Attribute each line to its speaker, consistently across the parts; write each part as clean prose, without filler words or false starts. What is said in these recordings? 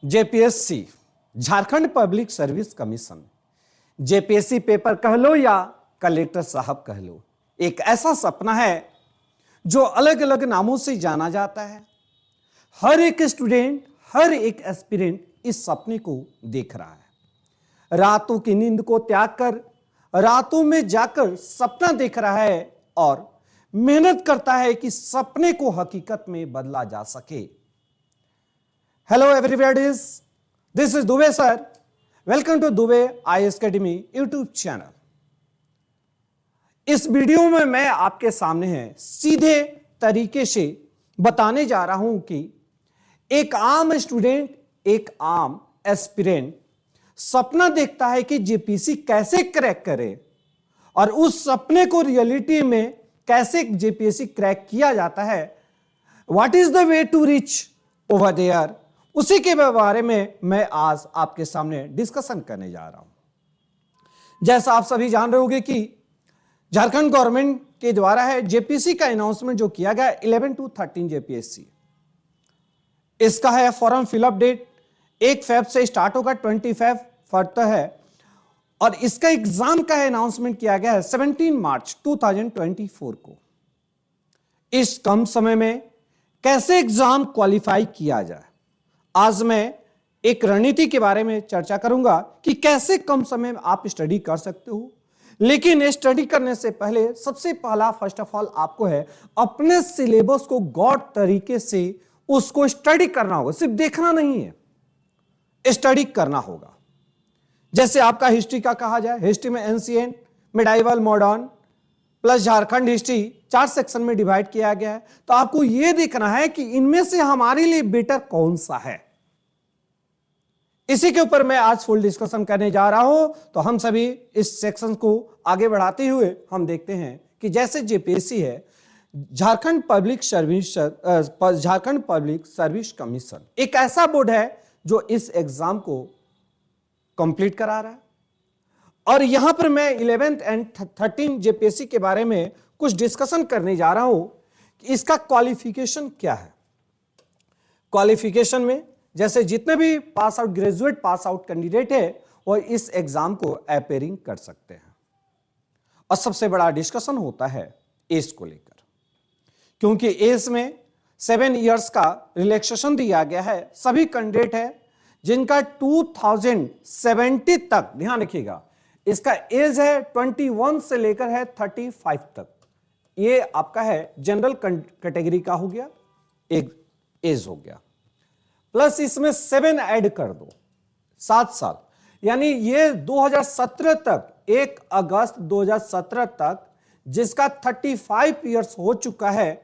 Speaker 1: JPSC, Jharkhand public service commission, JPSC paper कह लो या collector साहब कह लो, एक ऐसा सपना है जो अलग अलग नामों से जाना जाता है। हर एक स्टूडेंट, हर एक एस्पिरेंट इस सपने को देख रहा है। रातों की नींद को त्याग कर रातों में जाकर सपना देख रहा है और मेहनत करता है कि सपने को हकीकत में बदला जा सके। Hello everybody, this is Dubey sir. Welcome to Dubey IAS academy YouTube channel. इस वीडियो में मैं आपके सामने है सीधे तरीके से बताने जा रहा हूं कि एक आम स्टूडेंट, एक आम एस्पिरेंट सपना देखता है कि जेपीएससी कैसे क्रैक करे और उस सपने को रियलिटी में कैसे जेपीएससी क्रैक किया जाता है। What is the way to reach over there, उसी के बारे में मैं आज आपके सामने डिस्कशन करने जा रहा हूं। जैसा आप सभी जान रहे होंगे कि झारखंड गवर्नमेंट के द्वारा है जेपीएससी का अनाउंसमेंट जो किया गया 11 to 13 जेपीएससी, इसका है फॉर्म फिलअप डेट 1 फेब से स्टार्ट होगा, 20 फेब फर्द है और इसका एग्जाम का अनाउंसमेंट किया गया है 17 मार्च 2024 को। इस कम समय में कैसे एग्जाम क्वालिफाई किया जाए, आज मैं एक रणनीति के बारे में चर्चा करूंगा कि कैसे कम समय में आप स्टडी कर सकते हो। लेकिन स्टडी करने से पहले सबसे पहला फर्स्ट ऑफ ऑल आपको है अपने सिलेबस को गौर तरीके से उसको स्टडी करना होगा। सिर्फ देखना नहीं है, स्टडी करना होगा। जैसे आपका हिस्ट्री का कहा जाए, हिस्ट्री में ancient, medieval, modern plus Jharkhand history 4 section में डिवाइड किया गया है। तो आपको यह देखना है कि इनमें से हमारे लिए बेटर कौन सा है। इसी के ऊपर मैं आज फुल डिस्कशन करने जा रहा हूं। तो हम सभी इस सेक्शन को आगे बढ़ाते हुए हम देखते हैं कि जैसे जेपीएससी है झारखंड पब्लिक सर्विस कमीशन, एक ऐसा बोर्ड है जो इस एग्जाम को कंप्लीट करा रहा है। और यहां पर मैं 11th and 13 जेपीएससी के बारे में कुछ डिस्कशन करने जा रहा हूं कि इसका क्वालिफिकेशन क्या है। क्वालिफिकेशन में जैसे जितने भी pass out, graduate pass out candidate है वो इस एग्जाम को अपेयरिंग कर सकते हैं। और सबसे बड़ा डिस्कशन होता है एज को लेकर, क्योंकि एज में 7 इयर्स का रिलैक्सेशन दिया गया है। सभी कैंडिडेट है जिनका 2070 तक, ध्यान रखिएगा, इसका एज है 21 से लेकर है 35 तक। ये आपका है जनरल कैटेगरी का हो गया, एक एज हो गया। प्लस इसमें 7 ऐड कर दो, 7 साल, यानी ये 2017 तक, 1 अगस्त 2017 तक जिसका 35 इयर्स हो चुका है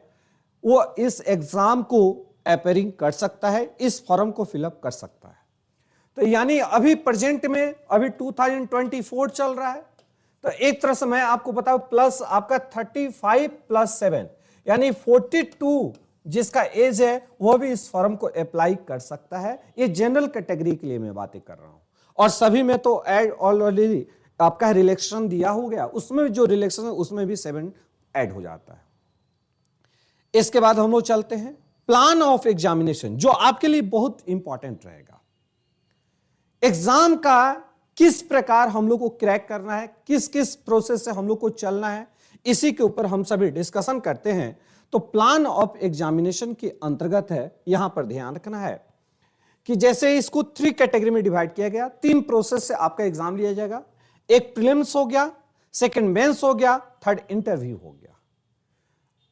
Speaker 1: वो इस एग्जाम को अपेयरिंग कर सकता है, इस फॉर्म को फिलअप कर सकता है। तो यानी अभी प्रेजेंट में अभी 2024 चल रहा है। तो एक तरह से मैं आपको बताऊं, प्लस आपका 35 प्लस 7 यानी 42 जिसका एज है वो भी इस फॉर्म को अप्लाई कर सकता है। ये जनरल कैटेगरी के लिए मैं बातें कर रहा हूं। और सभी में तो ऐड ऑलरेडी आपका रिलैक्सेशन दिया हो गया, उसमें जो रिलैक्सेशन है उसमें भी 7 ऐड हो जाता है। इसके बाद हम लोग चलते हैं प्लान ऑफ एग्जामिनेशन, जो आपके लिए बहुत इंपॉर्टेंट रहेगा। एग्जाम का किस प्रकार हम लोग को क्रैक करना है, किस किस प्रोसेस से हम लोग को चलना है, इसी के ऊपर हम सभी डिस्कशन करते हैं। तो प्लान ऑफ एग्जामिनेशन के अंतर्गत है, यहां पर ध्यान रखना है कि जैसे इसको 3 कैटेगरी में डिवाइड किया गया, 3 प्रोसेस से आपका एग्जाम लिया जाएगा। एक प्रीलिम्स हो गया, सेकंड मेंस हो गया, थर्ड इंटरव्यू हो गया।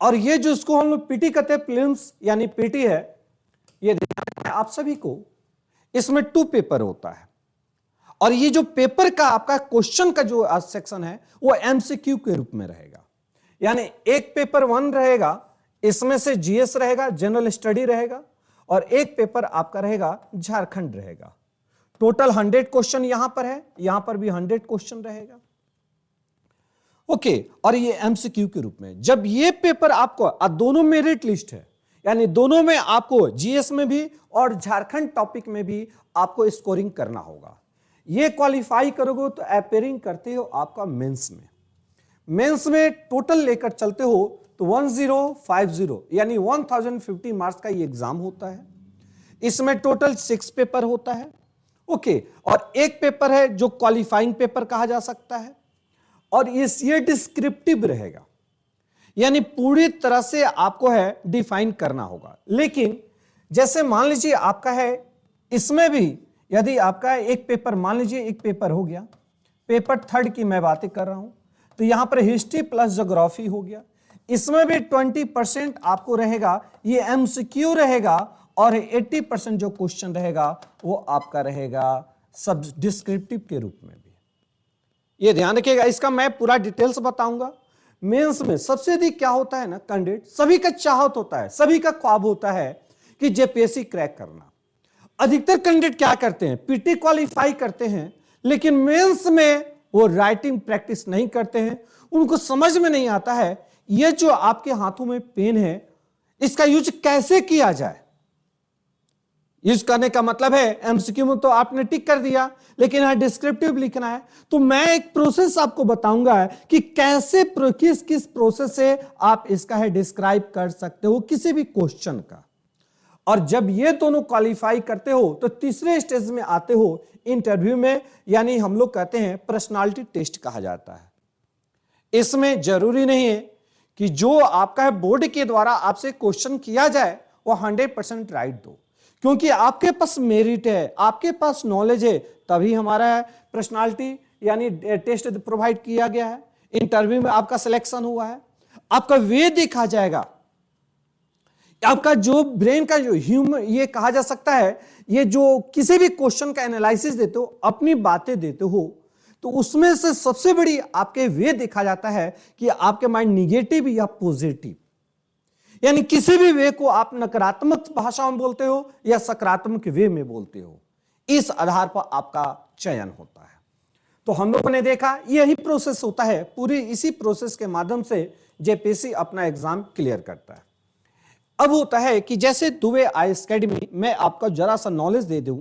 Speaker 1: और ये जो इसको हम लोग पीटी कहते हैं, प्रीलिम्स यानी पीटी है, ये ध्यान रखना है आप सभी को। इसमें 2 पेपर होता है और ये जो पेपर का आपका क्वेश्चन का जो सेक्शन है वो एमसीक्यू के रूप में रहेगा। यानी एक पेपर 1 रहेगा, इसमें से जीएस रहेगा, जनरल स्टडी रहेगा, और एक पेपर आपका रहेगा झारखंड रहेगा। टोटल 100 क्वेश्चन यहां पर है, यहां पर भी 100 क्वेश्चन रहेगा। ओके, और ये एमसीक्यू के रूप में। जब ये पेपर आपको दोनों मेरिट लिस्ट है, यानी दोनों में आपको जीएस में भी और झारखंड टॉपिक में भी आपको स्कोरिंग करना होगा। ये क्वालिफाई करोगे तो अपेयरिंग करते हो आपका मेंस में। मेंस में टोटल लेकर चलते हो तो 1050 यानी 1050 मार्क्स का ये एग्जाम होता है। इसमें टोटल 6 पेपर होता है। ओके, और एक पेपर है जो क्वालिफाइंग पेपर कहा जा सकता है, और ये डिस्क्रिप्टिव रहेगा, यानी पूरी तरह से आपको है डिफाइन करना होगा। लेकिन जैसे मान लीजिए आपका है, इसमें भी यदि आपका एक पेपर, मान लीजिए एक पेपर हो गया, पेपर 3 की मैं बातें कर रहा हूं, तो यहां पर हिस्ट्री प्लस ज्योग्राफी हो गया, इसमें भी 20% आपको रहेगा, ये एमसीक्यू रहेगा, और 80% जो क्वेश्चन रहेगा वो आपका रहेगा सब डिस्क्रिप्टिव के रूप में भी। ये ध्यान रखिएगा, इसका मैं पूरा डिटेल्स बताऊंगा। मेंस में सबसे अधिक क्या होता है ना, कैंडिडेट सभी का चाहत होता है, सभी का ख्वाब होता है कि जेपीएससी क्रैक करना। अधिकतर कैंडिडेट क्या करते हैं, पीटी क्वालिफाई करते हैं, लेकिन मेंस में वो राइटिंग प्रैक्टिस नहीं करते हैं। उनको समझ में नहीं आता है ये जो आपके हाथों में पेन है, इसका यूज कैसे किया जाए। यूज करने का मतलब है एमसीक्यू में तो आपने टिक कर दिया, लेकिन यहां डिस्क्रिप्टिव लिखना है, तो मैं एक प्रोसेस आपको बताऊंगा कि कैसे किस प्रोसेस से आप इसका है डिस्क्राइब कर सकते हो किसी भी क्वेश्चन का। और जब ये दोनों क्वालिफाई करते हो तो तीसरे स्टेज में आते हो इंटरव्यू में, यानी हम लोग कहते हैं पर्सनालिटी टेस्ट कहा जाता है। इसमें जरूरी नहीं है कि जो आपका है बोर्ड के द्वारा आपसे क्वेश्चन किया जाए वो 100% राइट दो, क्योंकि आपके पास मेरिट है, आपके पास नॉलेज है, तभी हमारा पर्सनालिटी यानी टेस्ट प्रोवाइड किया गया है, इंटरव्यू में आपका सिलेक्शन हुआ है। आपका वे देखा जाएगा, आपका जो ब्रेन का जो ये कहा जा सकता है, ये जो किसी भी क्वेश्चन का एनालिसिस देते हो, अपनी बातें देते हो, तो उसमें से सबसे बड़ी आपके वे देखा जाता है कि आपके माइंड निगेटिव या पॉजिटिव, यानी किसी भी वे को आप नकारात्मक भाषा में बोलते हो या सकारात्मक वे में बोलते हो, इस आधार पर आपका चयन होता है। तो हम लोगों ने देखा यही प्रोसेस होता है, पूरी इसी प्रोसेस के माध्यम से जेपीएससी अपना एग्जाम क्लियर करता है। अब होता है कि जैसे दुबे आईएएस एकेडमी, मैं आपका जरा सा नॉलेज दे दूं,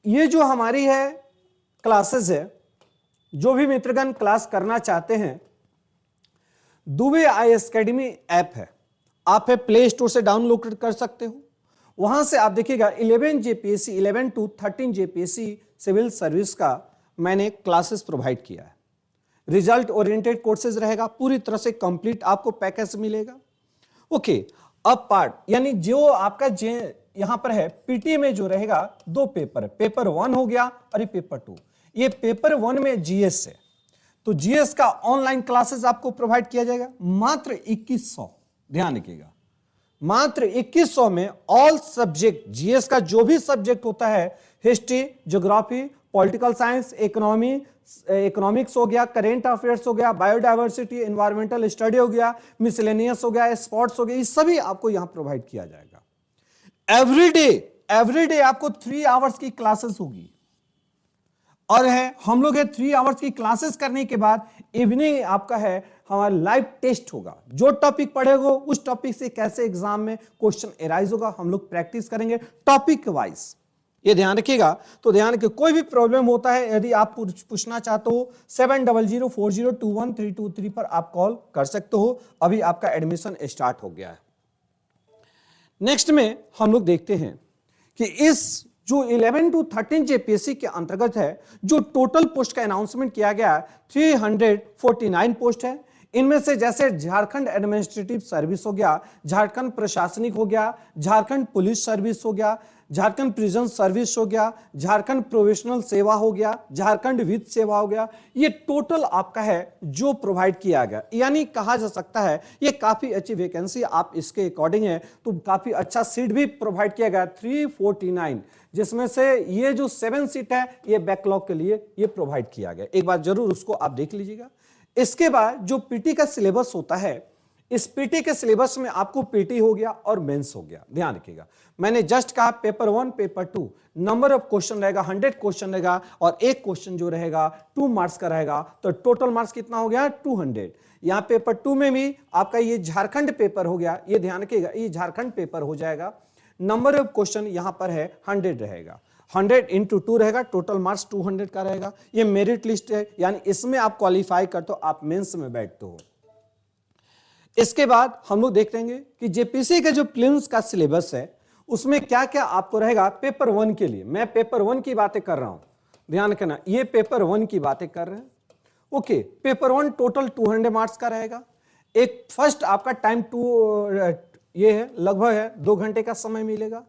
Speaker 1: ये जो हमारी है क्लासेस है, जो भी मित्रगण क्लास करना चाहते हैं, दुबे आईएएस एकेडमी ऐप है, आप प्ले स्टोर से डाउनलोड कर सकते हो। वहां से आप देखिएगा 11 JPSC 11 to 13 JPSC civil service का मैंने क्लासेस प्रोवाइड किया है। रिजल्ट ओरिएंटेड कोर्सेज रहेगा, पूरी तरह से कंप्लीट आपको पैकेज मिलेगा। ओके, अब पार्ट यानी जो आपका यहां पर है पीटी में जो रहेगा 2 पेपर, पेपर 1 हो गया और ये पेपर 2। ये पेपर 1 में जीएस है, तो जीएस का ऑनलाइन क्लासेस आपको प्रोवाइड किया जाएगा मात्र 2100। ध्यान रखिएगा, मात्र 2100 में ऑल सब्जेक्ट, जीएस का जो भी सब्जेक्ट होता है, history, geography, political science, economics हो गया, करेंट अफेयर्स हो गया, बायोडायवर्सिटी, एनवायरमेंटल स्टडी हो गया, मिसलेनियस हो गया, स्पोर्ट्स हो गया, ये सभी आपको यहां प्रोवाइड किया जाएगा। एवरीडे आपको 3 आवर्स की क्लासेस होगी, और है हम लोग 3 आवर्स की क्लासेस करने के बाद इवनिंग आपका है हमारा लाइव टेस्ट होगा। जो टॉपिक पढ़ेगा उस टॉपिक से कैसे एग्जाम में क्वेश्चन एराइज होगा, हम लोग प्रैक्टिस करेंगे टॉपिक वाइज। ये ध्यान रखिएगा। तो ध्यान रखिए, कोई भी प्रॉब्लम होता है यदि आप पूछना चाहते हो 7004021323 पर आप कॉल कर सकते हो। अभी आपका एडमिशन स्टार्ट हो गया है। नेक्स्ट में हम लोग देखते हैं कि इस जो 11 to 13 जेपीएससी के अंतर्गत है, जो टोटल पोस्ट का अनाउंसमेंट किया गया 349 पोस्ट है। इनमें से जैसे झारखंड एडमिनिस्ट्रेटिव सर्विस हो गया, झारखंड प्रशासनिक हो गया, झारखंड पुलिस सर्विस हो गया, झारखंड प्रिजन सर्विस हो गया, झारखंड प्रोफेशनल सेवा हो गया, झारखंड वित्त सेवा हो गया, ये टोटल आपका है जो प्रोवाइड किया गया। यानी कहा जा सकता है ये काफी अच्छी वैकेंसी आप इसके अकॉर्डिंग है, तो काफी अच्छा सीट भी प्रोवाइड किया गया 349, जिसमें से ये जो 7 सीट है ये बैकलॉग के लिए ये प्रोवाइड किया गया। एक बार जरूर उसको आप देख लीजिएगा। इसके बाद जो पीटी का सिलेबस होता है, इस पीटी के सिलेबस में आपको पीटी हो गया और मेंस हो गया। ध्यान रखिएगा, मैंने जस्ट कहा paper 1 paper 2 number of question रहेगा 100 क्वेश्चन रहेगा, और एक क्वेश्चन जो रहेगा 2 मार्क्स का रहेगा, तो टोटल मार्क्स कितना हो गया 200। यहां पेपर 2 में भी आपका ये झारखंड पेपर हो गया, ये ध्यान रखिएगा ये झारखंड पेपर हो जाएगा। नंबर ऑफ क्वेश्चन यहां पर है 100 रहेगा, 100 into 2 रहेगा, टोटल मार्क्स 200 का रहेगा। ये मेरिट लिस्ट है, यानी इसमें आप क्वालिफाई करते हो, आप मेंस में बैठते हो। इसके बाद हम लोग देख लेंगे कि जेपीसी का जो प्रीलिम्स का सिलेबस है उसमें क्या क्या आपको रहेगा पेपर 1 के लिए। मैं पेपर 1 की बातें कर रहा हूं, ध्यान रखना, ये पेपर 1 की बातें कर रहे हैं। ओके, पेपर 1 टोटल 200 मार्क्स का रहेगा। एक फर्स्ट आपका टाइम ये है, लगभग है 2 घंटे का समय मिलेगा।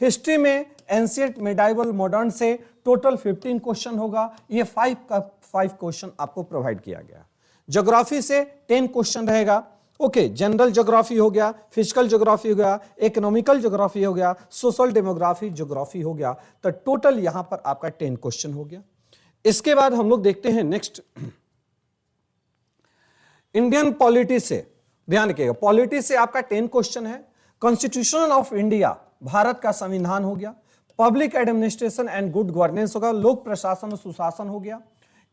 Speaker 1: हिस्ट्री में एंशिएंट, मेडाइवल, मॉडर्न से टोटल 15 क्वेश्चन होगा। ये 5 क्वेश्चन आपको प्रोवाइड किया गया। ज्योग्राफी से 10 क्वेश्चन रहेगा। ओके, जनरल ज्योग्राफी हो गया, फिजिकल ज्योग्राफी हो गया, इकोनॉमिकल ज्योग्राफी हो गया, सोशल डेमोग्राफी ज्योग्राफी हो गया। तो टोटल यहां पर आपका 10 क्वेश्चन हो गया। इसके बाद हम लोग देखते हैं नेक्स्ट, इंडियन पॉलिटी से, ध्यान रखिएगा, पॉलिटी से आपका 10 क्वेश्चन है। कॉन्स्टिट्यूशन ऑफ इंडिया, भारत का संविधान हो गया। Public administration and good governance होगा, लोक प्रशासन और सुशासन हो गया,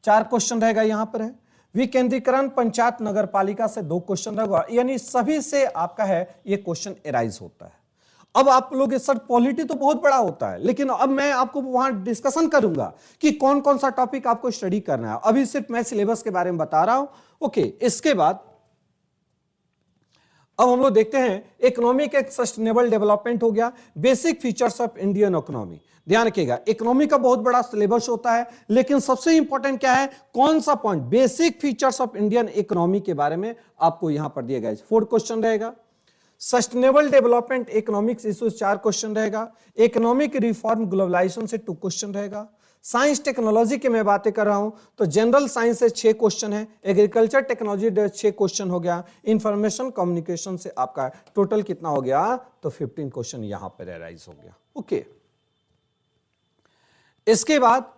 Speaker 1: 4 क्वेश्चन रहेगा यहां पर है। विकेंद्रीकरण, पंचायत, नगर पालिका से 2 क्वेश्चन रहेगा, यानी सभी से आपका है ये क्वेश्चन एराइज होता है। अब आप लोग सर पॉलिटी तो बहुत बड़ा होता है, लेकिन अब मैं आपको वहां डिस्कशन करूंगा कि कौन कौन सा टॉपिक आपको स्टडी करना है। अभी सिर्फ मैं सिलेबस के बारे में बता रहा हूं। ओके, इसके बाद अब हम लोग देखते हैं इकोनॉमिक एंड सस्टेनेबल डेवलपमेंट हो गया, basic features of Indian economy. ध्यान रखिएगा, इकोनॉमी का बहुत बड़ा सिलेबस होता है, लेकिन सबसे इंपॉर्टेंट क्या है, कौन सा point, basic features of Indian economy के बारे में आपको यहां पर दिया गया है। 4 क्वेश्चन रहेगा। Sustainable development economics issues 4 question रहेगा। इकोनॉमिक रिफॉर्म ग्लोबलाइजेशन से 2 क्वेश्चन रहेगा। साइंस टेक्नोलॉजी की मैं बातें कर रहा हूं तो जनरल साइंस से 6 क्वेश्चन है। एग्रीकल्चर टेक्नोलॉजी 6 क्वेश्चन हो गया। इंफॉर्मेशन कम्युनिकेशन से आपका टोटल कितना हो गया, तो 15 क्वेश्चन यहां पर एराइज हो गया। ओके, इसके बाद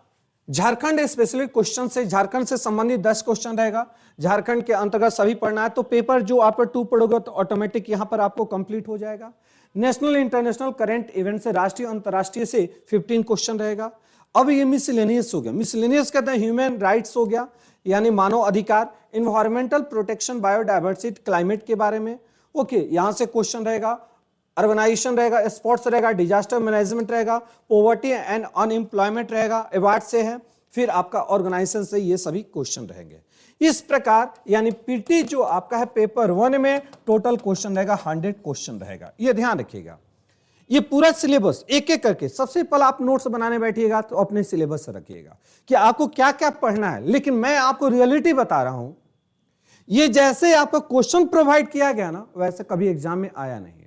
Speaker 1: झारखंड स्पेशली क्वेश्चन से, झारखंड से संबंधित 10 क्वेश्चन रहेगा। झारखंड के अंतर्गत सभी पढ़ना है, तो पेपर जो आप 2 पढ़ोगे तो ऑटोमेटिक यहां पर आपको कंप्लीट हो जाएगा। नेशनल इंटरनेशनल करंट इवेंट से, राष्ट्रीय अंतरराष्ट्रीय से 15 क्वेश्चन रहेगा। अब ये मिसलेनियस हो गया, मिसलेनियस कहते हैं ह्यूमन राइट्स हो गया, यानी मानव अधिकार, इन्वायरमेंटल प्रोटेक्शन, बायोडाइवर्सिटी, क्लाइमेट के बारे में। ओके, यहां से क्वेश्चन रहेगा। अर्बनाइजेशन रहेगा, स्पोर्ट्स रहेगा, डिजास्टर मैनेजमेंट रहेगा, पॉवर्टी एंड अनएम्प्लॉयमेंट रहेगा, अवार्ड से है, फिर आपका ऑर्गेनाइजेशन से, ये सभी क्वेश्चन रहेंगे। इस प्रकार यानी पीटी जो आपका है पेपर 1 में टोटल क्वेश्चन रहेगा 100 क्वेश्चन रहेगा। ये ध्यान रखिएगा, ये पूरा सिलेबस एक एक करके, सबसे पहले आप नोट्स बनाने बैठिएगा तो अपने सिलेबस से रखिएगा कि आपको क्या क्या पढ़ना है। लेकिन मैं आपको रियलिटी बता रहा हूं, ये जैसे आपको क्वेश्चन प्रोवाइड किया गया ना, वैसे कभी एग्जाम में आया नहीं है।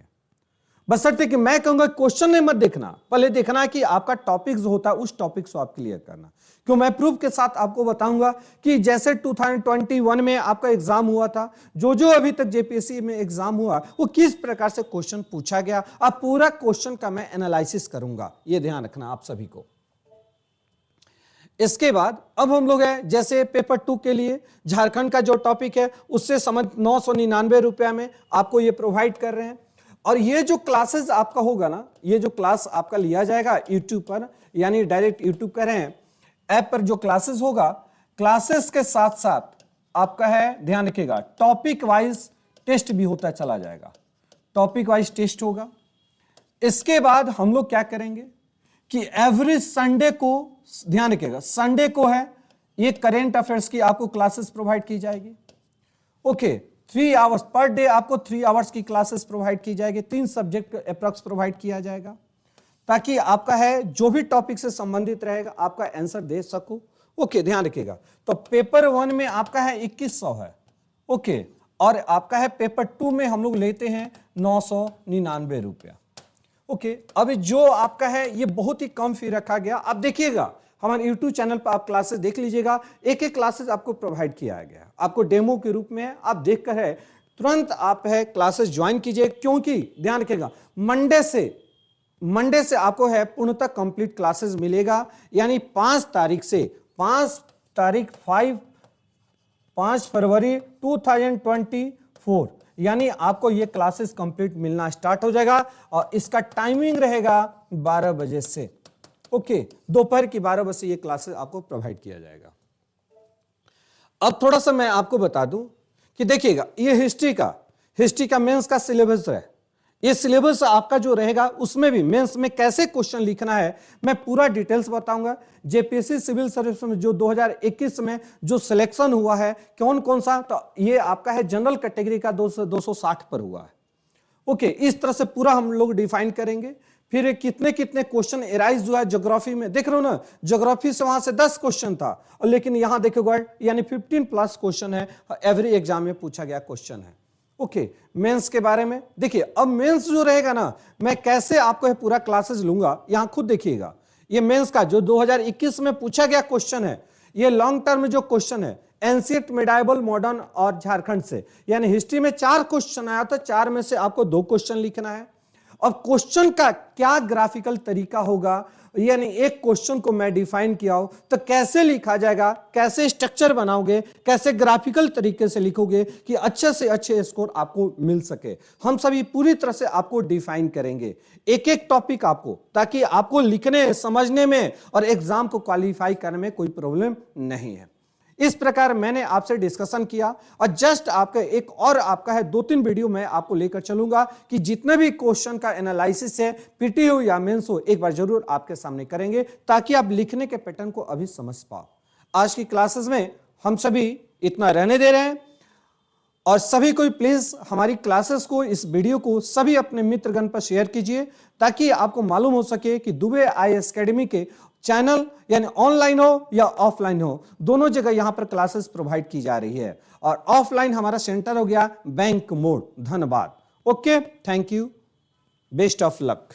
Speaker 1: बशर्ते कि मैं कहूंगा क्वेश्चन नहीं मत देखना, पहले देखना कि आपका टॉपिक जो होता है उस टॉपिक को आप क्लियर करना। क्यों, मैं प्रूफ के साथ आपको बताऊंगा कि जैसे 2021 में आपका एग्जाम हुआ था, जो अभी तक जेपीएससी में एग्जाम हुआ वो किस प्रकार से क्वेश्चन पूछा गया, अब पूरा क्वेश्चन का मैं एनालिसिस करूंगा, ये ध्यान रखना आप सभी को। इसके बाद अब हम लोग हैं जैसे पेपर 2 के लिए झारखंड का जो टॉपिक है उससे समझ 999 रुपया में आपको ये प्रोवाइड कर रहे हैं। और ये जो क्लासेस आपका होगा ना, ये जो क्लास आपका लिया जाएगा यूट्यूब पर, यानी डायरेक्ट यूट्यूब कर रहे हैं ऐप पर जो क्लासेस होगा, क्लासेस के साथ साथ आपका है, ध्यान रखिएगा, टॉपिक वाइज टेस्ट भी होता चला जाएगा, टॉपिक वाइज टेस्ट होगा। इसके बाद हम लोग क्या करेंगे कि एवरी संडे को, ध्यान रखिएगा, संडे को है ये करेंट अफेयर्स की आपको क्लासेस प्रोवाइड की जाएगी। ओके, 3 आवर्स पर डे आपको 3 आवर्स की क्लासेस प्रोवाइड की जाएगी। 3 सब्जेक्ट अप्रॉक्स प्रोवाइड किया जाएगा ताकि आपका है जो भी टॉपिक से संबंधित रहेगा आपका आंसर दे सको। ओके, ध्यान रखिएगा। तो पेपर 1 में आपका है 2100 है। ओके, और आपका है पेपर 2 में हम लोग लेते हैं 999 रुपया। ओके, अभी जो आपका है ये बहुत ही कम फी रखा गया। आप देखिएगा हमारे YouTube चैनल पर आप क्लासेस देख लीजिएगा, एक एक क्लासेस आपको प्रोवाइड किया गया, आपको डेमो के रूप में आप देखकर है तुरंत आप है क्लासेस ज्वाइन कीजिए। क्योंकि ध्यान रखिएगा मंडे से आपको है पूर्णतः कंप्लीट क्लासेस मिलेगा, यानी 5 फरवरी 2024 यानी आपको ये क्लासेस कंप्लीट मिलना स्टार्ट हो जाएगा। और इसका टाइमिंग रहेगा 12 बजे से। ओके, दोपहर की 12 बजे ये क्लासेस आपको प्रोवाइड किया जाएगा। अब थोड़ा सा मैं आपको बता दूं कि देखिएगा ये हिस्ट्री का मेंस का सिलेबस है। ये सिलेबस आपका जो रहेगा उसमें भी मेंस में कैसे क्वेश्चन लिखना है मैं पूरा डिटेल्स बताऊंगा। जेपीएससी सिविल सर्विस में जो 2021 में जो सिलेक्शन हुआ है कौन कौन सा, तो ये आपका है जनरल कैटेगरी का 260 पर हुआ है। ओके, इस तरह से पूरा हम लोग डिफाइन करेंगे। फिर कितने कितने क्वेश्चन एराइज हुआ है ज्योग्राफी में, देख रहे हो ना, ज्योग्राफी से वहां से 10 क्वेश्चन था, और लेकिन यहां देखोगे यानी 15+ क्वेश्चन है, एवरी एग्जाम में पूछा गया क्वेश्चन है। ओके, मेंस के बारे में देखिए, अब मेंस जो रहेगा ना, मैं कैसे आपको पूरा क्लासेस लूंगा, यहां खुद देखिएगा। ये मेंस का जो 2021 में पूछा गया क्वेश्चन है, ये लॉन्ग टर्म जो क्वेश्चन है, एंशिएंट, मिडाइवल, मॉडर्न और झारखंड से, यानी हिस्ट्री में 4 क्वेश्चन आया था, 4 में से आपको 2 क्वेश्चन लिखना है। अब क्वेश्चन का क्या ग्राफिकल तरीका होगा, यानी एक क्वेश्चन को मैं डिफाइन किया हो तो कैसे लिखा जाएगा, कैसे स्ट्रक्चर बनाओगे, कैसे ग्राफिकल तरीके से लिखोगे कि अच्छे से अच्छे स्कोर आपको मिल सके, हम सभी पूरी तरह से आपको डिफाइन करेंगे एक एक टॉपिक आपको, ताकि आपको लिखने समझने में और एग्जाम को क्वालिफाई करने में कोई प्रॉब्लम नहीं है। इस प्रकार मैंने आपसे डिस्कशन किया, और जस्ट आपका एक और आपका है 2-3 वीडियो मैं आपको लेकर चलूंगा कि जितने भी क्वेश्चन का एनालिसिस है, पीटी हो या मेंस हो, एक बार जरूर आपके सामने करेंगे, ताकि आप लिखने के पैटर्न को अभी समझ पाओ। आज की क्लासेस में हम सभी इतना रहने दे रहे हैं, और सभी कोई प्लीज हमारी क्लासेस को, इस वीडियो को सभी अपने मित्रगण पर शेयर कीजिए, ताकि आपको मालूम हो सके कि दुबे IAS अकेडमी के चैनल यानी ऑनलाइन हो या ऑफलाइन हो, दोनों जगह यहां पर क्लासेस प्रोवाइड की जा रही है, और ऑफलाइन हमारा सेंटर हो गया बैंक मोड़। धन्यवाद। Okay, thank you, best of luck.